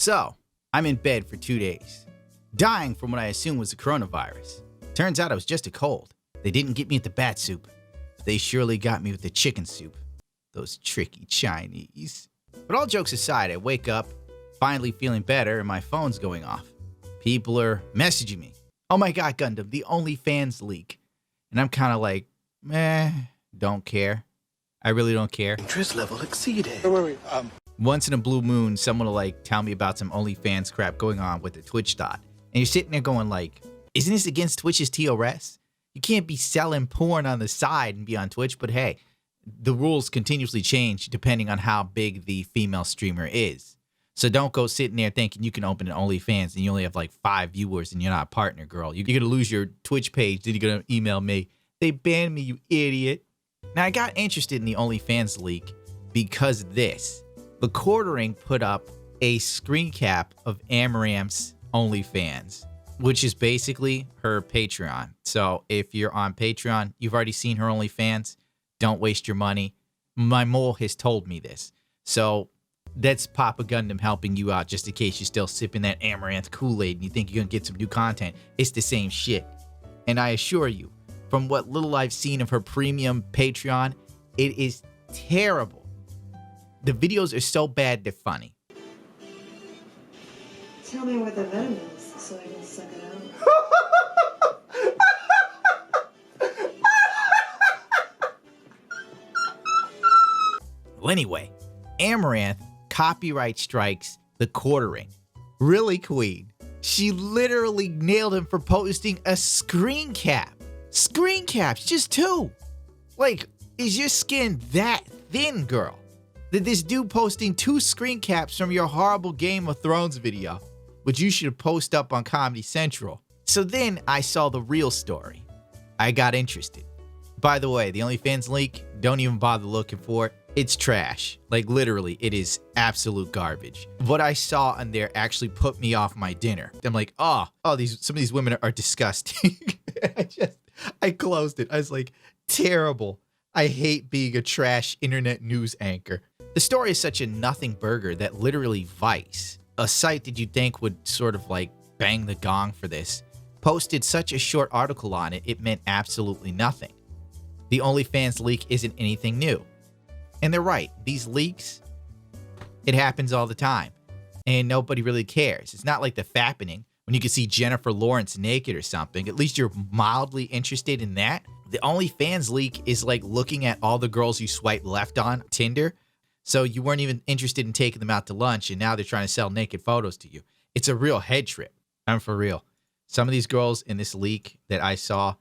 So, I'm in bed for 2 days, dying from what I assumed was the coronavirus. Turns out it was just a cold. They didn't get me with the bat soup, but they surely got me with the chicken soup. Those tricky Chinese. But all jokes aside, I wake up, finally feeling better, and my phone's going off. People are messaging me. Oh my god, Gundam, the OnlyFans leak. And I'm kind of like, meh, don't care. I really don't care. Interest level exceeded. Wait. Once in a blue moon, someone will like tell me about some OnlyFans crap going on with the Twitch dot. And you're sitting there going like, isn't this against Twitch's TOS? You can't be selling porn on the side and be on Twitch, but hey, the rules continuously change depending on how big the female streamer is. So don't go sitting there thinking you can open an OnlyFans and you only have like 5 viewers and you're not a partner, girl. You're going to lose your Twitch page, then you're going to email me. They banned me, you idiot. Now, I got interested in the OnlyFans leak because this. The Quartering put up a screen cap of Amaranth's OnlyFans, which is basically her Patreon. So if you're on Patreon, you've already seen her OnlyFans. Don't waste your money. My mole has told me this. So that's Papa Gundam helping you out just in case you're still sipping that Amaranth Kool-Aid and you think you're going to get some new content. It's the same shit. And I assure you, from what little I've seen of her premium Patreon, it is terrible. The videos are so bad, they're funny. Tell me where the venom is so I can suck it out. Well, anyway, Amaranth copyright strikes The Quartering. Really, Queen? She literally nailed him for posting a screen cap. Screen caps, just 2. Like, is your skin that thin, girl? That this dude posting 2 screen caps from your horrible Game of Thrones video, which you should post up on Comedy Central. So then I saw the real story. I got interested. By the way, the OnlyFans leak, don't even bother looking for it. It's trash. Like literally, it is absolute garbage. What I saw on there actually put me off my dinner. I'm like, some of these women are disgusting. I closed it. I was like, terrible. I hate being a trash internet news anchor. The story is such a nothing burger that literally Vice, a site that you'd think would sort of like bang the gong for this, posted such a short article on it, it meant absolutely nothing. The OnlyFans leak isn't anything new. And they're right. These leaks, it happens all the time. And nobody really cares. It's not like the fappening when you can see Jennifer Lawrence naked or something. At least you're mildly interested in that. The OnlyFans leak is like looking at all the girls you swipe left on Tinder. So you weren't even interested in taking them out to lunch, and now they're trying to sell naked photos to you. It's a real head trip. I'm for real. Some of these girls in this leak that I saw,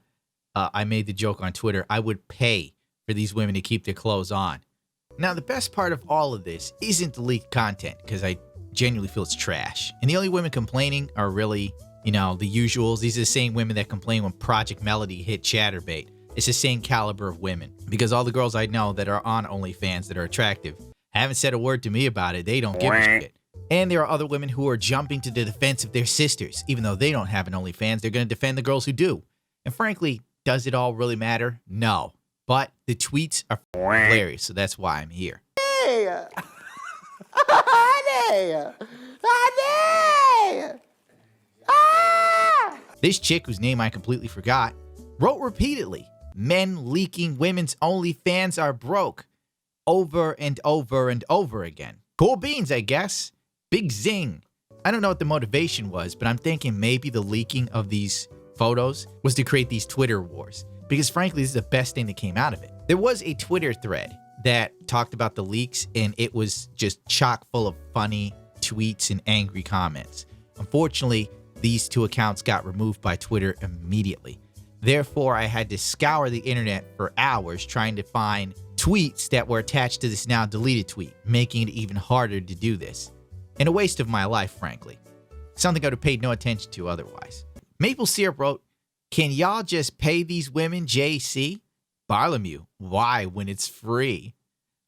I made the joke on Twitter, I would pay for these women to keep their clothes on. Now, the best part of all of this isn't the leaked content, because I genuinely feel it's trash. And the only women complaining are really, the usuals. These are the same women that complain when Project Melody hit Chatterbait. It's the same caliber of women. Because all the girls I know that are on OnlyFans that are attractive haven't said a word to me about it. They don't give a shit. And there are other women who are jumping to the defense of their sisters. Even though they don't have an OnlyFans, they're going to defend the girls who do. And frankly, does it all really matter? No. But the tweets are hilarious, so that's why I'm here. Hey! Honey! Honey! Ah! This chick, whose name I completely forgot, wrote repeatedly, men leaking women's OnlyFans are broke, over and over and over again. Cool beans, I guess. Big zing. I don't know what the motivation was, but I'm thinking maybe the leaking of these photos was to create these Twitter wars. Because frankly, this is the best thing that came out of it. There was a Twitter thread that talked about the leaks, and it was just chock full of funny tweets and angry comments. Unfortunately, these 2 accounts got removed by Twitter immediately. Therefore, I had to scour the internet for hours trying to find tweets that were attached to this now deleted tweet, making it even harder to do this. And a waste of my life, frankly. Something I would have paid no attention to otherwise. Maple Syrup wrote, can y'all just pay these women JC? Bartholomew, why when it's free?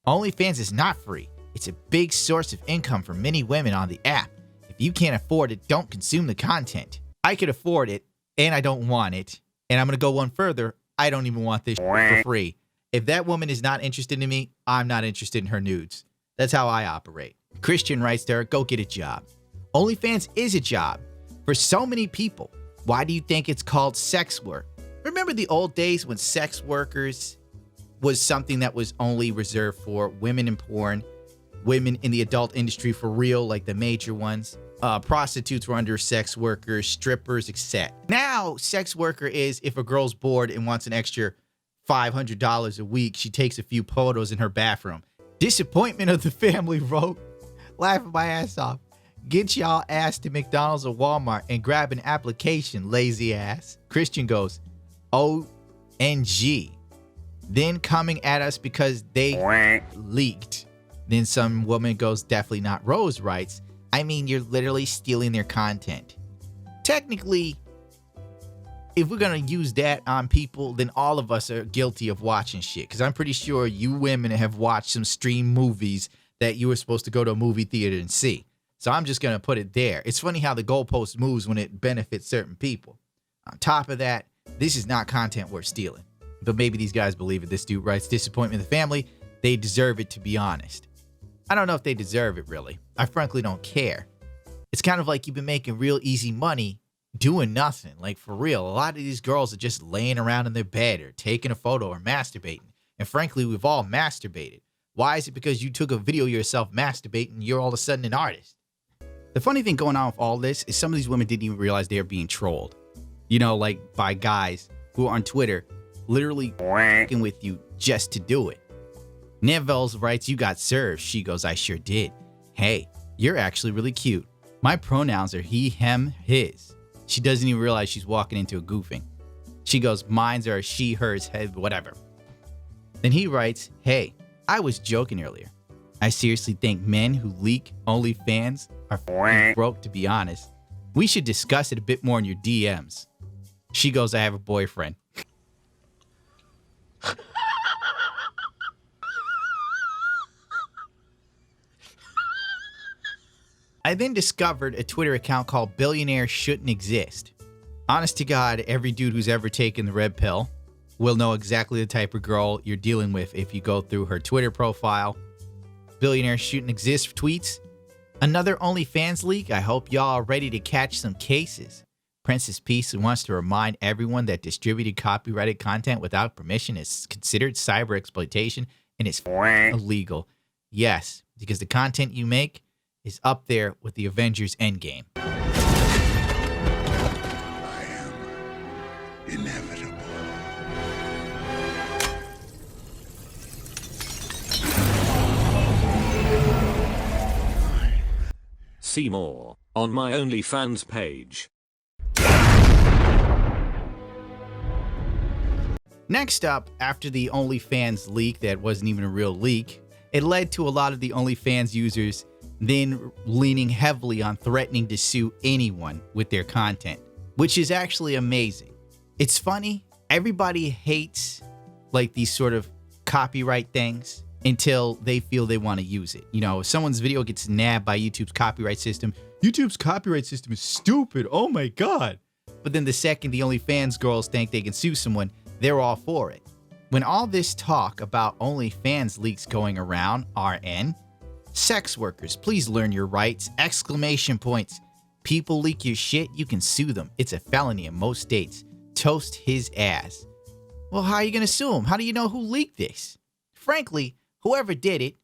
OnlyFans is not free. It's a big source of income for many women on the app. If you can't afford it, don't consume the content. I could afford it, and I don't want it. And I'm going to go one further. I don't even want this for free. If that woman is not interested in me, I'm not interested in her nudes. That's how I operate. Christian writes to her, go get a job. OnlyFans is a job for so many people. Why do you think it's called sex work? Remember the old days when sex workers was something that was only reserved for women in porn, women in the adult industry for real, like the major ones. Prostitutes were under sex workers, strippers, etc. Now, sex worker is if a girl's bored and wants an extra $500 a week, she takes a few photos in her bathroom. Disappointment of the family wrote, laughing my ass off. Get y'all ass to McDonald's or Walmart and grab an application, lazy ass. Christian goes, ONG. Then coming at us because they leaked. Then some woman goes, definitely not Rose writes, I mean, you're literally stealing their content. Technically, if we're going to use that on people, then all of us are guilty of watching shit. Because I'm pretty sure you women have watched some stream movies that you were supposed to go to a movie theater and see. So I'm just going to put it there. It's funny how the goalpost moves when it benefits certain people. On top of that, this is not content worth stealing. But maybe these guys believe it. This dude writes, disappointment in the family. They deserve it, to be honest. I don't know if they deserve it, really. I frankly don't care. It's kind of like you've been making real easy money doing nothing. Like, for real, a lot of these girls are just laying around in their bed or taking a photo or masturbating. And frankly, we've all masturbated. Why is it because you took a video of yourself masturbating and you're all of a sudden an artist? The funny thing going on with all this is some of these women didn't even realize they were being trolled. You know, like by guys who are on Twitter literally f***ing with you just to do it. Nevels writes, you got served. She goes, I sure did. Hey, you're actually really cute. My pronouns are he, him, his. She doesn't even realize she's walking into a goofing. She goes, mine's are she, hers, head, whatever. Then he writes, hey, I was joking earlier. I seriously think men who leak OnlyFans are f***ing broke, to be honest. We should discuss it a bit more in your DMs. She goes, I have a boyfriend. I then discovered a Twitter account called Billionaire Shouldn't Exist. Honest to God, every dude who's ever taken the red pill will know exactly the type of girl you're dealing with if you go through her Twitter profile. Billionaire Shouldn't Exist tweets, another OnlyFans leak? I hope y'all are ready to catch some cases. Princess Peace wants to remind everyone that distributed copyrighted content without permission is considered cyber exploitation and is illegal. Yes, because the content you make is up there with the Avengers Endgame. I am inevitable. See more on my OnlyFans page. Next up, after the OnlyFans leak that wasn't even a real leak, it led to a lot of the OnlyFans users then leaning heavily on threatening to sue anyone with their content, which is actually amazing. It's funny, everybody hates like these sort of copyright things until they feel they want to use it. You know, if someone's video gets nabbed by YouTube's copyright system is stupid, oh my god. But then the second the OnlyFans girls think they can sue someone, they're all for it. When all this talk about OnlyFans leaks going around, RN, sex workers, please learn your rights, exclamation points. People leak your shit, you can sue them. It's a felony in most states. Toast his ass. Well, how are you gonna sue him? How do you know who leaked this? Frankly, whoever did it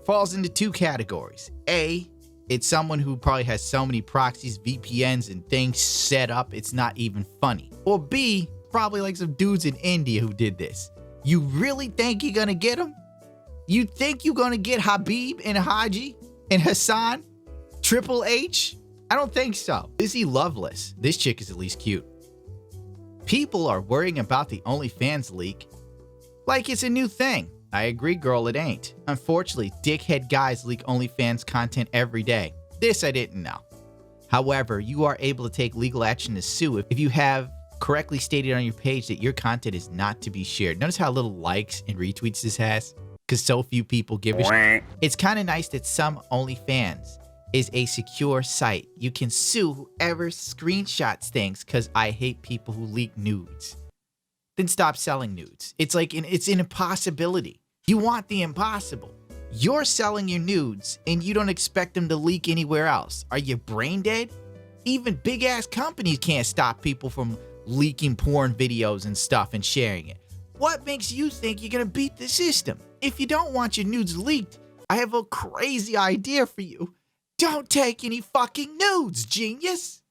falls into two categories. A, it's someone who probably has so many proxies, VPNs, and things set up, it's not even funny. Or B, probably like some dudes in India who did this. You really think you're gonna get them? You think you're gonna get Habib and Haji and Hassan? Triple H? I don't think so. Lizzie Loveless. This chick is at least cute. People are worrying about the OnlyFans leak like it's a new thing. I agree, girl, it ain't. Unfortunately, dickhead guys leak OnlyFans content every day. This I didn't know. However, you are able to take legal action to sue if you have correctly stated on your page that your content is not to be shared. Notice how little likes and retweets this has? Because so few people give a shit. It's kind of nice that some OnlyFans is a secure site. You can sue whoever screenshots things because I hate people who leak nudes. Then stop selling nudes. It's like it's an impossibility. You want the impossible. You're selling your nudes and you don't expect them to leak anywhere else. Are you brain dead? Even big ass companies can't stop people from leaking porn videos and stuff and sharing it. What makes you think you're gonna beat the system? If you don't want your nudes leaked, I have a crazy idea for you. Don't take any fucking nudes, genius.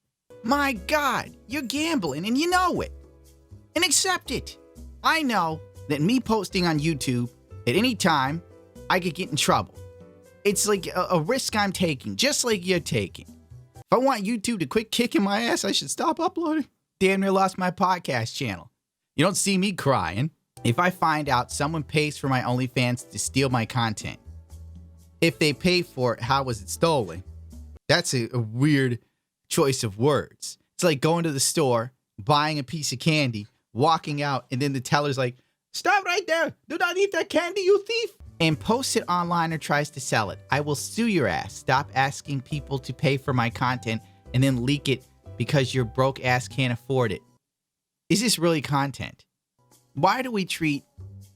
My God, you're gambling and you know it. And accept it. I know that me posting on YouTube at any time, I could get in trouble. It's like a risk I'm taking, just like you're taking. If I want YouTube to quit kicking my ass, I should stop uploading. Damn near lost my podcast channel. You don't see me crying. If I find out someone pays for my OnlyFans to steal my content, if they pay for it, how was it stolen? That's a weird choice of words. It's like going to the store, buying a piece of candy, walking out, and then the teller's like, "Stop right there. Do not eat that candy, you thief." And posts it online or tries to sell it. I will sue your ass. Stop asking people to pay for my content and then leak it because your broke ass can't afford it. Is this really content? Why do we treat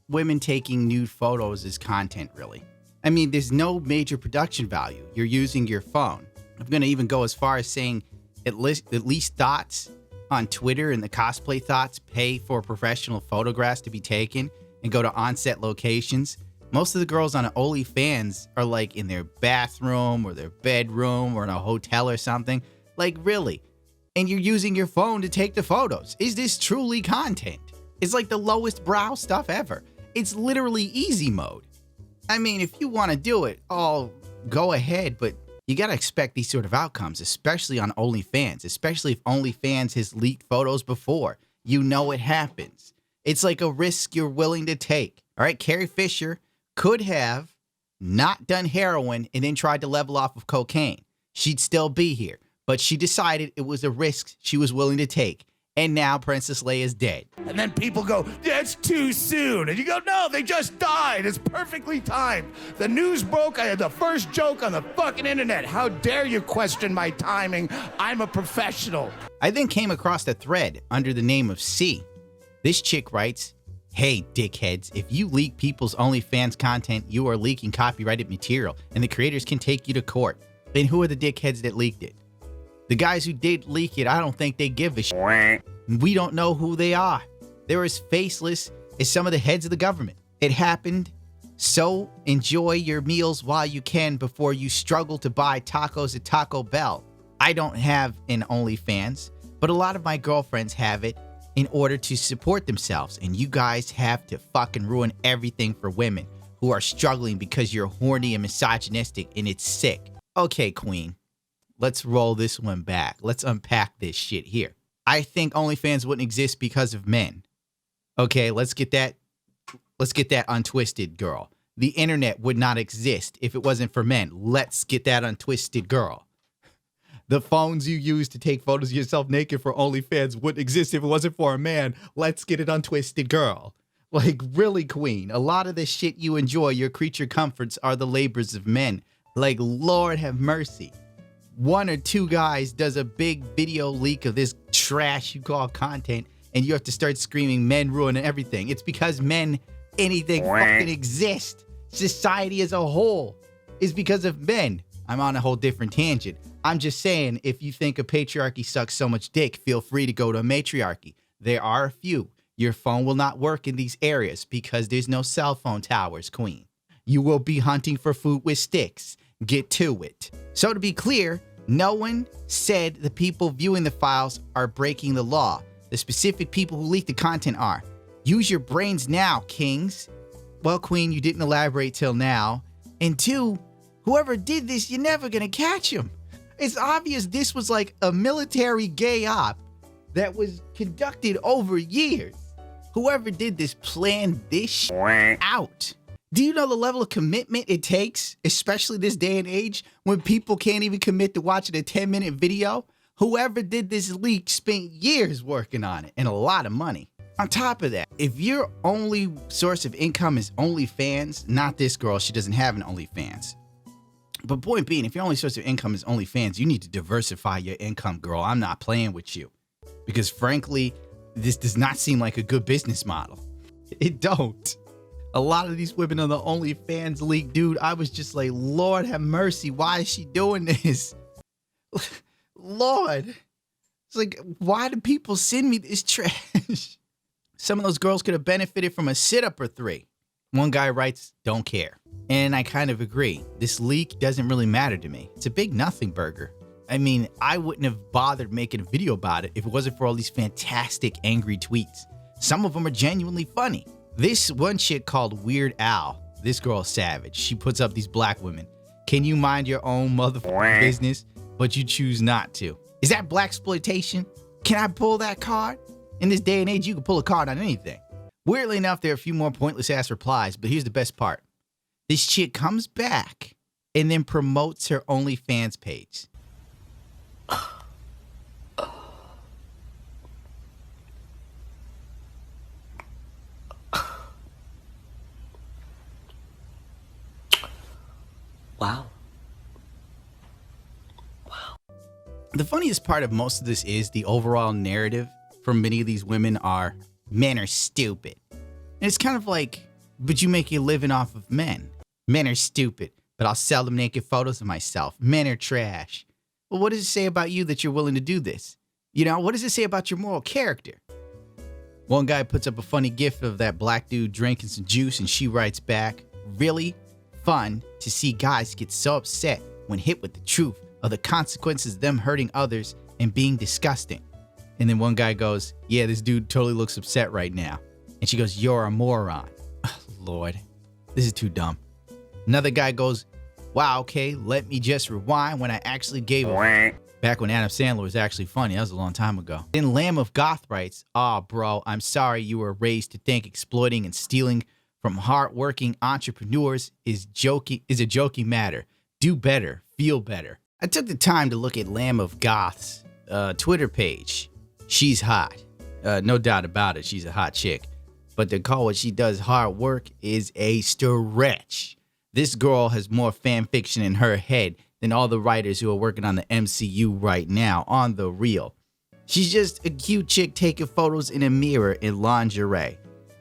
women taking nude photos as content, really? I mean, there's no major production value. You're using your phone. I'm going to even go as far as saying at least Thoughts on Twitter and the cosplay Thoughts pay for professional photographs to be taken and go to on-set locations. Most of the girls on OnlyFans are like in their bathroom or their bedroom or in a hotel or something. Like, really? And you're using your phone to take the photos. Is this truly content? It's like the lowest brow stuff ever. It's literally easy mode. I mean, if you want to do it, go ahead, but you got to expect these sort of outcomes, especially on OnlyFans, especially if OnlyFans has leaked photos before. You know it happens. It's like a risk you're willing to take. All right, Carrie Fisher could have not done heroin and then tried to level off of cocaine. She'd still be here, but she decided it was a risk she was willing to take. And now Princess Leia is dead. And then people go, "That's too soon." And you go, "No, they just died. It's perfectly timed. The news broke. I had the first joke on the fucking internet. How dare you question my timing? I'm a professional." I then came across a thread under the name of C. This chick writes, "Hey, dickheads, if you leak people's OnlyFans content, you are leaking copyrighted material, and the creators can take you to court." Then who are the dickheads that leaked it? The guys who did leak it, I don't think they give a shit. We don't know who they are. They're as faceless as some of the heads of the government. It happened, so enjoy your meals while you can before you struggle to buy tacos at Taco Bell. I don't have an OnlyFans, but a lot of my girlfriends have it in order to support themselves, and you guys have to fucking ruin everything for women who are struggling because you're horny and misogynistic, and it's sick. Okay, Queen. Let's roll this one back. Let's unpack this shit here. I think OnlyFans wouldn't exist because of men. Okay, let's get that untwisted, girl. The internet would not exist if it wasn't for men. Let's get that untwisted, girl. The phones you use to take photos of yourself naked for OnlyFans wouldn't exist if it wasn't for a man. Let's get it untwisted, girl. Like, really, Queen, a lot of the shit you enjoy, your creature comforts, are the labors of men. Like, Lord have mercy. One or two guys does a big video leak of this trash you call content, and you have to start screaming, "Men ruin everything." It's because anything fucking exist. Society as a whole is because of men. I'm on a whole different tangent. I'm just saying, if you think a patriarchy sucks so much dick, feel free to go to a matriarchy. There are a few. Your phone will not work in these areas because there's no cell phone towers, Queen. You will be hunting for food with sticks. Get to it. So to be clear, no one said the people viewing the files are breaking the law. The specific people who leak the content are. Use your brains now, kings. Well, Queen, you didn't elaborate till now. And two, whoever did this, you're never gonna catch him. It's obvious this was like a military gay op that was conducted over years. Whoever did this planned this shit out. Do you know the level of commitment it takes, especially this day and age, when people can't even commit to watching a 10-minute video? Whoever did this leak spent years working on it and a lot of money. On top of that, if your only source of income is OnlyFans, not this girl, she doesn't have an OnlyFans. But point being, if your only source of income is OnlyFans, you need to diversify your income, girl. I'm not playing with you. Because frankly, this does not seem like a good business model. It don't. A lot of these women on the OnlyFans leak, dude, I was just like, Lord have mercy. Why is she doing this? Lord. It's like, why do people send me this trash? Some of those girls could have benefited from a sit-up or 3. One guy writes, don't care. And I kind of agree. This leak doesn't really matter to me. It's a big nothing burger. I mean, I wouldn't have bothered making a video about it if it wasn't for all these fantastic angry tweets. Some of them are genuinely funny. This one chick called Weird Al, this girl's savage. She puts up these black women. Can you mind your own motherfucking business, but you choose not to? Is that blaxploitation? Can I pull that card? In this day and age, you can pull a card on anything. Weirdly enough, there are a few more pointless ass replies, but here's the best part. This chick comes back and then promotes her OnlyFans page. Wow. The funniest part of most of this is the overall narrative from many of these women are, men are stupid. And it's kind of like, but you make your living off of men. Men are stupid, but I'll sell them naked photos of myself. Men are trash. Well, what does it say about you that you're willing to do this? You know, what does it say about your moral character? One guy puts up a funny gif of that black dude drinking some juice, and she writes back, really fun to see guys get so upset when hit with the truth of the consequences of them hurting others and being disgusting. And then one guy goes, yeah, this dude totally looks upset right now. And she goes, you're a moron. Oh, Lord, this is too dumb. Another guy goes, wow, okay, let me just rewind when I actually gave a back when Adam Sandler was actually funny. That was a long time ago. Then Lamb of Goth writes, aw, bro, I'm sorry you were raised to think exploiting and stealing from hardworking entrepreneurs is a joking matter. Do better, feel better. I took the time to look at Lamb of Goth's Twitter page. She's hot. No doubt about it, she's a hot chick. But to call what she does hard work is a stretch. This girl has more fan fiction in her head than all the writers who are working on the MCU right now on the real. She's just a cute chick taking photos in a mirror in lingerie.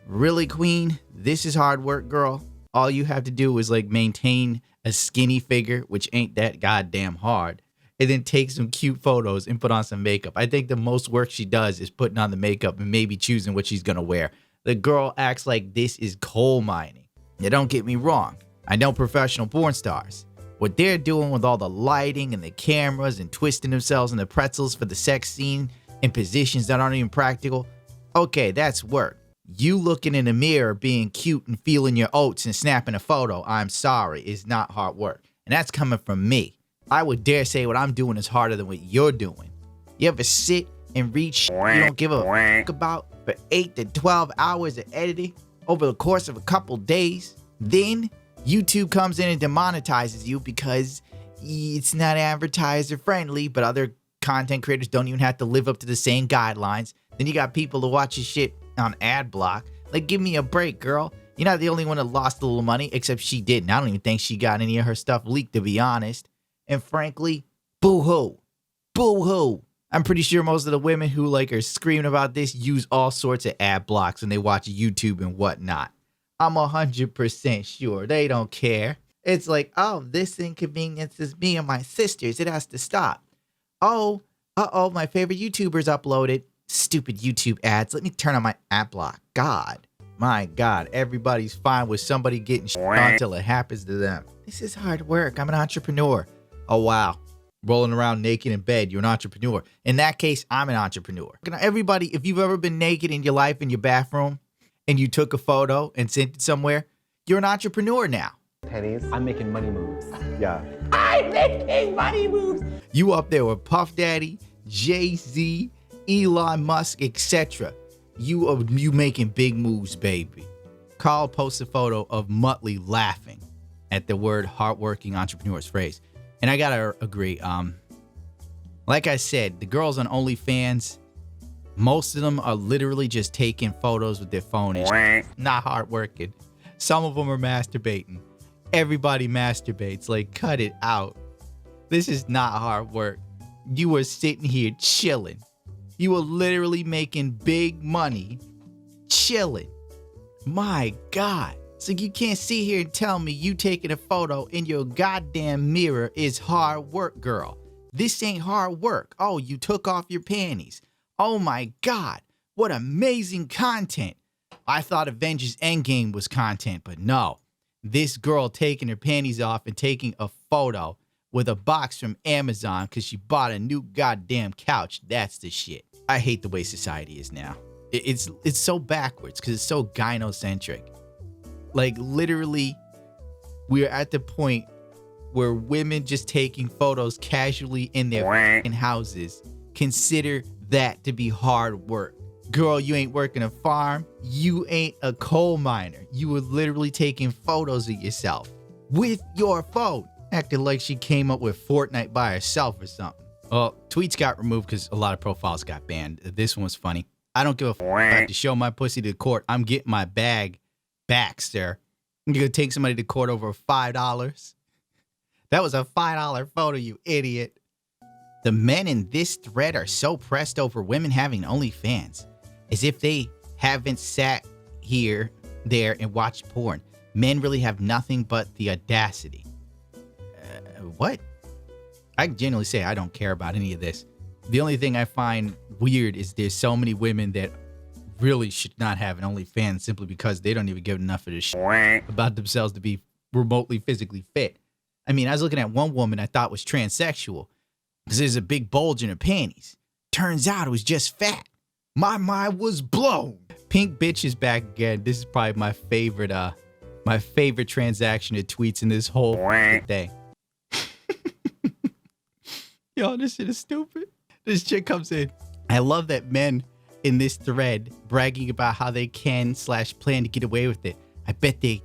Really, queen? This is hard work, girl. All you have to do is like maintain a skinny figure, which ain't that goddamn hard, and then take some cute photos and put on some makeup. I think the most work she does is putting on the makeup and maybe choosing what she's gonna wear. The girl acts like this is coal mining. Now don't get me wrong. I know professional porn stars. What they're doing with all the lighting and the cameras and twisting themselves in the pretzels for the sex scene in positions that aren't even practical. Okay, that's work. You looking in the mirror being cute and feeling your oats and snapping a photo, I'm sorry, is not hard work. And that's coming from me. I would dare say what I'm doing is harder than what you're doing. You ever sit and read shit you don't give a fuck about for 8 to 12 hours of editing over the course of a couple days? Then YouTube comes in and demonetizes you because it's not advertiser friendly, but other content creators don't even have to live up to the same guidelines. Then you got people to watch your shit on ad block. Like, give me a break, girl. You're not the only one that lost a little money, except she didn't. I don't even think she got any of her stuff leaked, to be honest. And frankly, boo-hoo. Boo-hoo. I'm pretty sure most of the women who like are screaming about this use all sorts of ad blocks when they watch YouTube and whatnot. I'm 100% sure they don't care. It's like, oh, this inconveniences me and my sisters. It has to stop. Oh, my favorite YouTuber's uploaded. Stupid YouTube ads. Let me turn on my ad block. God. My God. Everybody's fine with somebody getting shit on until it happens to them. This is hard work. I'm an entrepreneur. Oh, wow. Rolling around naked in bed. You're an entrepreneur. In that case, I'm an entrepreneur. Everybody, if you've ever been naked in your life in your bathroom and you took a photo and sent it somewhere, you're an entrepreneur now. Pennies. I'm making money moves. Yeah. I'm making money moves. You up there with Puff Daddy, Jay-Z, Elon Musk, etc. You making big moves, baby. Carl posts a photo of Muttley laughing at the word hardworking entrepreneur's phrase. And I gotta agree. Like I said, the girls on OnlyFans, most of them are literally just taking photos with their phone and not hardworking. Some of them are masturbating. Everybody masturbates. Like, cut it out. This is not hard work. You are sitting here chilling. You are literally making big money chilling. My God. So you can't sit here and tell me you taking a photo in your goddamn mirror is hard work, girl. This ain't hard work. Oh, you took off your panties. Oh my God, what amazing content. I thought Avengers Endgame was content, but no. This girl taking her panties off and taking a photo with a box from Amazon because she bought a new goddamn couch. That's the shit. I hate the way society is now. It's so backwards because it's so gynocentric. Like literally, we're at the point where women just taking photos casually in their fucking houses consider that to be hard work. Girl, you ain't working a farm. You ain't a coal miner. You were literally taking photos of yourself with your phone, acting like she came up with Fortnite by herself or something. Well, tweets got removed because a lot of profiles got banned. This one was funny. I don't give a fuck. I have to show my pussy to court. I'm getting my bag back, sir. You're gonna take somebody to court over $5? That was a $5 photo, you idiot. The men in this thread are so pressed over women having OnlyFans, as if they haven't sat there and watched porn. Men really have nothing but the audacity. What? I genuinely say I don't care about any of this. The only thing I find weird is there's so many women that really should not have an OnlyFans simply because they don't even give enough of a shit about themselves to be remotely physically fit. I mean, I was looking at one woman I thought was transsexual because there's a big bulge in her panties. Turns out it was just fat. My mind was blown. Pink bitch is back again. This is probably my favorite transaction of tweets in this whole day. Yo, this shit is stupid. This chick comes in. I love that men in this thread bragging about how they can/plan to get away with it. I bet they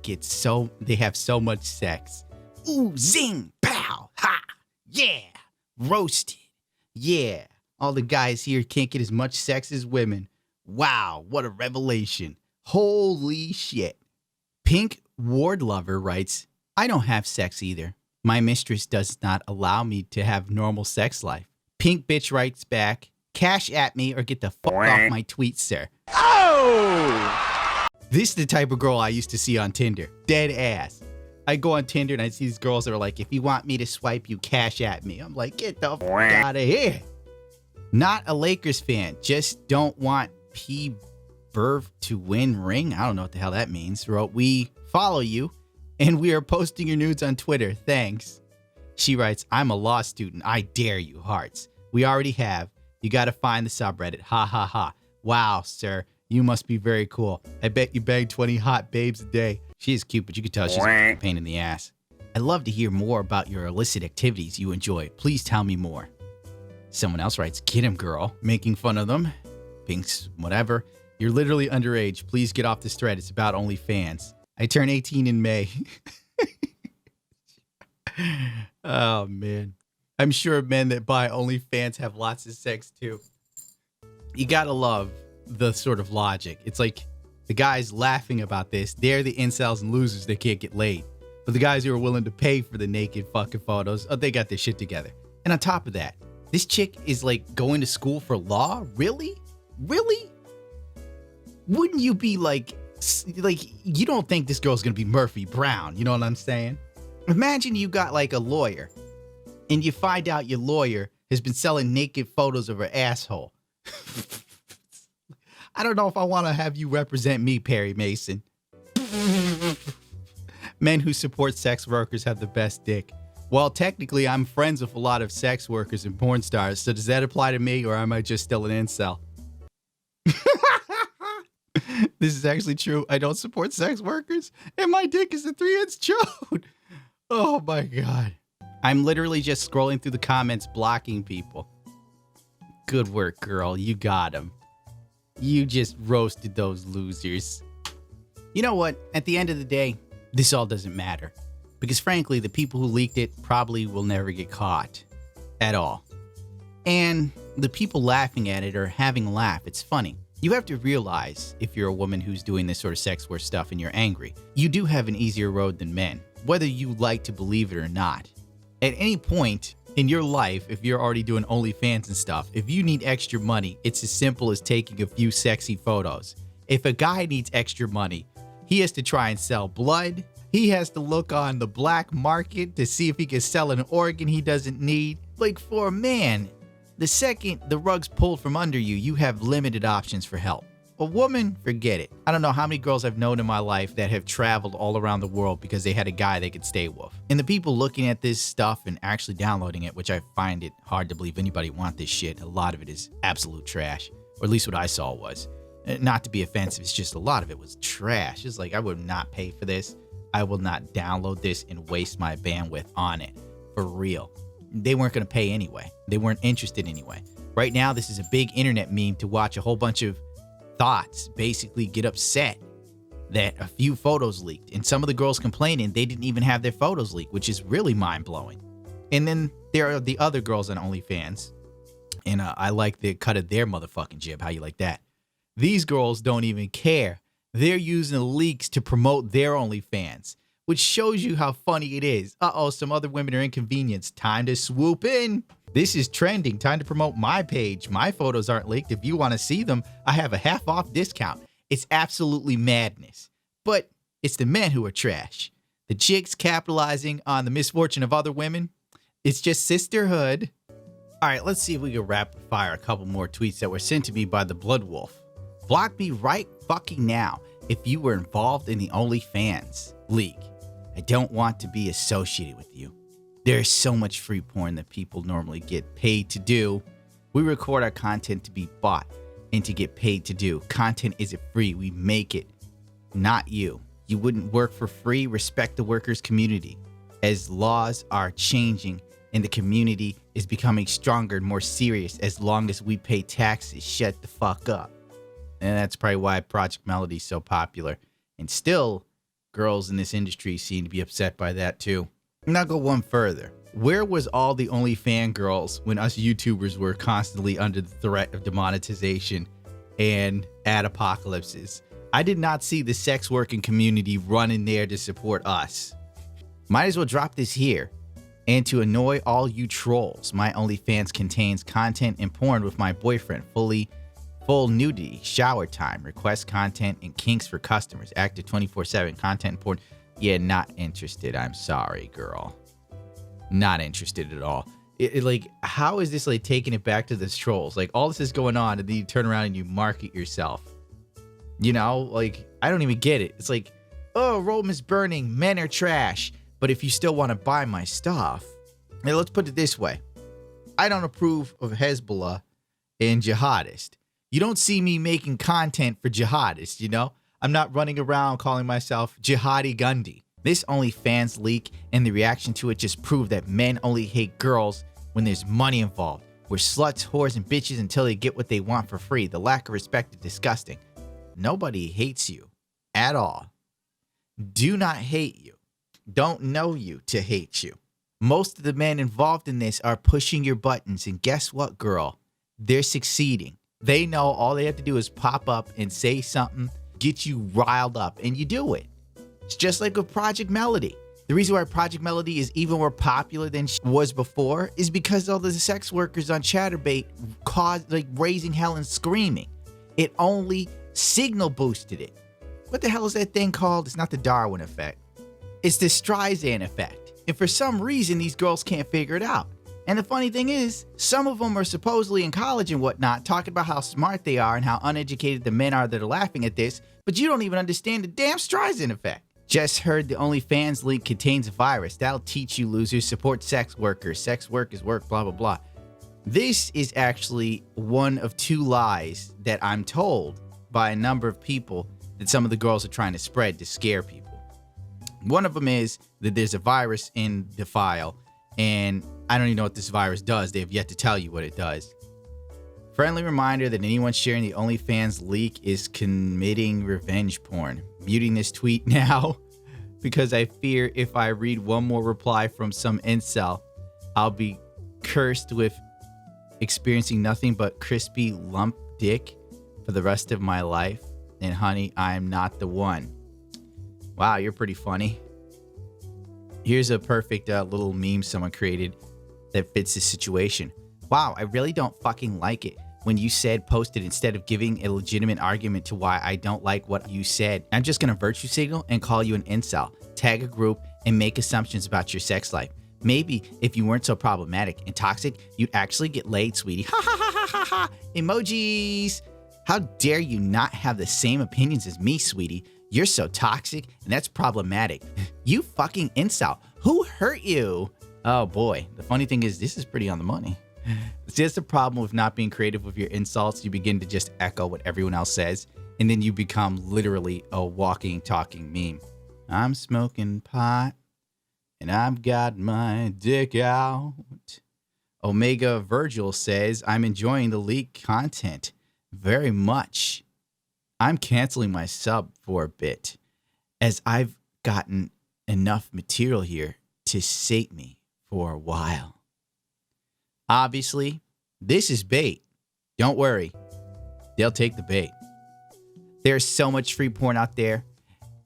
have so much sex. Ooh, zing, pow, ha, yeah, roasted, yeah. All the guys here can't get as much sex as women. Wow, what a revelation. Holy shit. Pink Ward Lover writes, I don't have sex either. My mistress does not allow me to have normal sex life. Pink bitch writes back, cash at me or get the fuck off my tweets, sir. Oh! This is the type of girl I used to see on Tinder. Dead ass. I go on Tinder and I see these girls that are like, if you want me to swipe you, cash at me. I'm like, get the fuck out of here. Not a Lakers fan. Just don't want P. Burv to win ring. I don't know what the hell that means. Wrote, we follow you and we are posting your nudes on Twitter. Thanks. She writes, I'm a law student. I dare you, hearts. We already have. You got to find the subreddit. Ha ha ha. Wow, sir. You must be very cool. I bet you bang 20 hot babes a day. She is cute, but you can tell she's a pain in the ass. I'd love to hear more about your illicit activities you enjoy. Please tell me more. Someone else writes, get him, girl. Making fun of them. Pinks, whatever. You're literally underage. Please get off this thread. It's about OnlyFans. I turn 18 in May. Oh, man. I'm sure men that buy OnlyFans have lots of sex, too. You gotta love the sort of logic. It's like the guys laughing about this, they're the incels and losers that can't get laid. But the guys who are willing to pay for the naked fucking photos, oh, they got their shit together. And on top of that, this chick is like going to school for law? Really? Really? Wouldn't you be like, you don't think this girl's gonna be Murphy Brown, you know what I'm saying? Imagine you got like a lawyer and you find out your lawyer has been selling naked photos of her asshole. I don't know if I want to have you represent me, Perry Mason. Men who support sex workers have the best dick. Well, technically, I'm friends with a lot of sex workers and porn stars, so does that apply to me, or am I just still an incel? This is actually true. I don't support sex workers, and my dick is a 3-inch chode. Oh my God. I'm literally just scrolling through the comments, blocking people. Good work, girl. You got him. You just roasted those losers. You know what? At the end of the day, this all doesn't matter. Because frankly, the people who leaked it probably will never get caught. At all. And the people laughing at it are having a laugh. It's funny. You have to realize, if you're a woman who's doing this sort of sex work stuff and you're angry, you do have an easier road than men, whether you like to believe it or not. At any point in your life, if you're already doing OnlyFans and stuff, if you need extra money, it's as simple as taking a few sexy photos. If a guy needs extra money, He has to try and sell blood. He has to look on the black market to see if he can sell an organ he doesn't need. Like, for a man, the second the rug's pulled from under you, you have limited options for help. A woman, forget it. I don't know how many girls I've known in my life that have traveled all around the world because they had a guy they could stay with. And the people looking at this stuff and actually downloading it, which I find it hard to believe anybody want this shit. A lot of it is absolute trash, or at least what I saw was. Not to be offensive, it's just a lot of it was trash. It's like, I would not pay for this. I will not download this and waste my bandwidth on it. For real. They weren't going to pay anyway. They weren't interested anyway. Right now, this is a big internet meme to watch a whole bunch of thoughts basically get upset that a few photos leaked. And some of the girls complaining they didn't even have their photos leaked, which is really mind-blowing. And then there are the other girls on OnlyFans. And I like the cut of their motherfucking jib. How you like that? These girls don't even care. They're using the leaks to promote their OnlyFans, which shows you how funny it is. Uh-oh, some other women are inconvenienced. Time to swoop in. This is trending. Time to promote my page. My photos aren't leaked. If you want to see them, I have a half-off discount. It's absolutely madness. But it's the men who are trash. The chicks capitalizing on the misfortune of other women. It's just sisterhood. All right, let's see if we can rapid fire a couple more tweets that were sent to me by the Blood Wolf. Block me right fucking now if you were involved in the OnlyFans leak. I don't want to be associated with you. There's so much free porn that people normally get paid to do. We record our content to be bought and to get paid to do. Content isn't free. We make it, not you. You wouldn't work for free. Respect the workers' community. As laws are changing and the community is becoming stronger and more serious, as long as we pay taxes, shut the fuck up. And that's probably why Project Melody is so popular. And still, girls in this industry seem to be upset by that too. And I'll go one further. Where was all the OnlyFans girls when us YouTubers were constantly under the threat of demonetization and ad apocalypses? I did not see the sex working community running there to support us. Might as well drop this here. And to annoy all you trolls, my OnlyFans contains content and porn with my boyfriend, full nudity, shower time, request content, and kinks for customers. Active 24/7 content and porn. Yeah, not interested. I'm sorry, girl. Not interested at all. Like, how is this like taking it back to the trolls? Like, all this is going on, and then you turn around and you market yourself. You know, like, I don't even get it. It's like, oh, Rome is burning, men are trash. But if you still want to buy my stuff, now let's put it this way. I don't approve of Hezbollah and jihadists. You don't see me making content for jihadists, you know? I'm not running around calling myself Jihadi Gundy. This OnlyFans leak and the reaction to it just proved that men only hate girls when there's money involved. We're sluts, whores, and bitches until they get what they want for free. The lack of respect is disgusting. Nobody hates you at all. Do not hate you. Don't know you to hate you. Most of the men involved in this are pushing your buttons, and guess what, girl? They're succeeding. They know all they have to do is pop up and say something, get you riled up, and you do it. It's just like with Project Melody. The reason why Project Melody is even more popular than she was before is because all the sex workers on Chatterbait caused like raising hell and screaming. It only signal boosted it. What the hell is that thing called? It's not the Darwin effect. It's the Streisand effect. And for some reason, these girls can't figure it out. And the funny thing is, some of them are supposedly in college and whatnot, talking about how smart they are and how uneducated the men are that are laughing at this, but you don't even understand the damn Streisand effect. Just heard the OnlyFans link contains a virus. That'll teach you losers. Support sex workers. Sex work is work, blah, blah, blah. This is actually one of two lies that I'm told by a number of people that some of the girls are trying to spread to scare people. One of them is that there's a virus in the file, and I don't even know what this virus does. They have yet to tell you what it does. Friendly reminder that anyone sharing the OnlyFans leak is committing revenge porn. Muting this tweet now because I fear if I read one more reply from some incel, I'll be cursed with experiencing nothing but crispy lump dick for the rest of my life. And honey, I am not the one. Wow, you're pretty funny. Here's a perfect little meme someone created that fits this situation. Wow, I really don't fucking like it when you said posted instead of giving a legitimate argument to why I don't like what you said. I'm just gonna virtue signal and call you an incel, tag a group, and make assumptions about your sex life. Maybe if you weren't so problematic and toxic, you'd actually get laid, sweetie. Ha ha ha ha ha ha. Emojis. How dare you not have the same opinions as me, sweetie? You're so toxic, and that's problematic. You fucking incel. Who hurt you? Oh boy, the funny thing is this is pretty on the money. It's just the problem with not being creative with your insults. You begin to just echo what everyone else says, and then you become literally a walking, talking meme. I'm smoking pot, and I've got my dick out. Omega Virgil says, I'm enjoying the leaked content very much. I'm canceling my sub for a bit, as I've gotten enough material here to sate me for a while. Obviously, this is bait. Don't worry. They'll take the bait. There's so much free porn out there.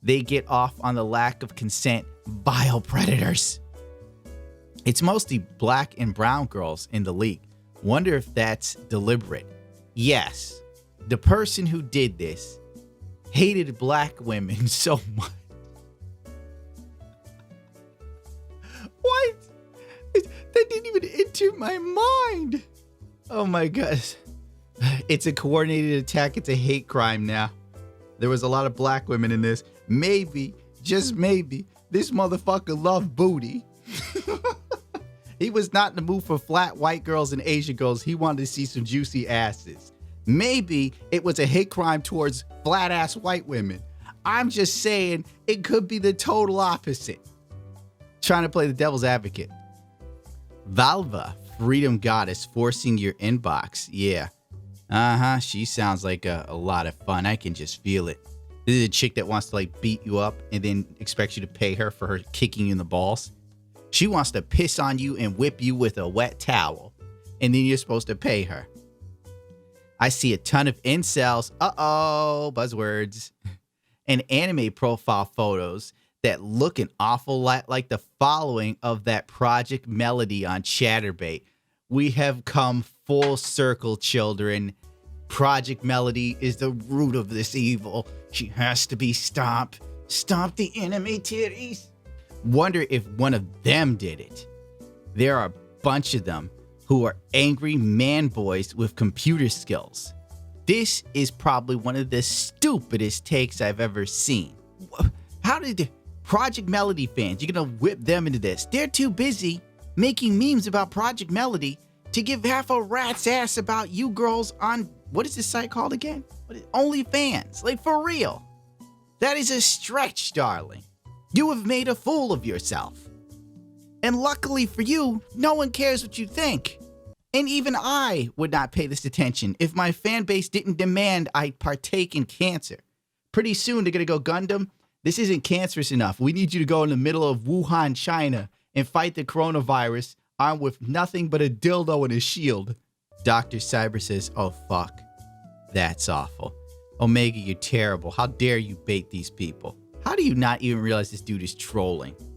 They get off on the lack of consent. Vile predators. It's mostly black and brown girls in the league. Wonder if that's deliberate. Yes, the person who did this hated black women so much. What? That didn't even enter my mind. Oh my gosh. It's a coordinated attack. It's a hate crime now. There was a lot of black women in this. Maybe, just maybe, this motherfucker loved booty. He was not in the mood for flat white girls and Asian girls. He wanted to see some juicy asses. Maybe it was a hate crime towards flat ass white women. I'm just saying it could be the total opposite. Trying to play the devil's advocate. Valva, freedom goddess, forcing your inbox. Yeah. She sounds like a lot of fun. I can just feel it. This is a chick that wants to like beat you up and then expects you to pay her for her kicking you in the balls. She wants to piss on you and whip you with a wet towel, and then you're supposed to pay her. I see a ton of incels, buzzwords, and anime profile photos that look an awful lot like the following of that Project Melody on Chatterbait. We have come full circle, children. Project Melody is the root of this evil. She has to be stopped. Stop the enemy titties. Wonder if one of them did it. There are a bunch of them who are angry man boys with computer skills. This is probably one of the stupidest takes I've ever seen. How did Project Melody fans, you're gonna whip them into this? They're too busy making memes about Project Melody to give half a rat's ass about you girls on, what is this site called again? OnlyFans. Like, for real. That is a stretch, darling. You have made a fool of yourself. And luckily for you, no one cares what you think. And even I would not pay this attention if my fan base didn't demand I partake in cancer. Pretty soon they're gonna go, Gundam, this isn't cancerous enough. We need you to go in the middle of Wuhan, China and fight the coronavirus armed with nothing but a dildo and a shield. Dr. Cyber says, oh fuck, that's awful. Omega, you're terrible. How dare you bait these people? How do you not even realize this dude is trolling?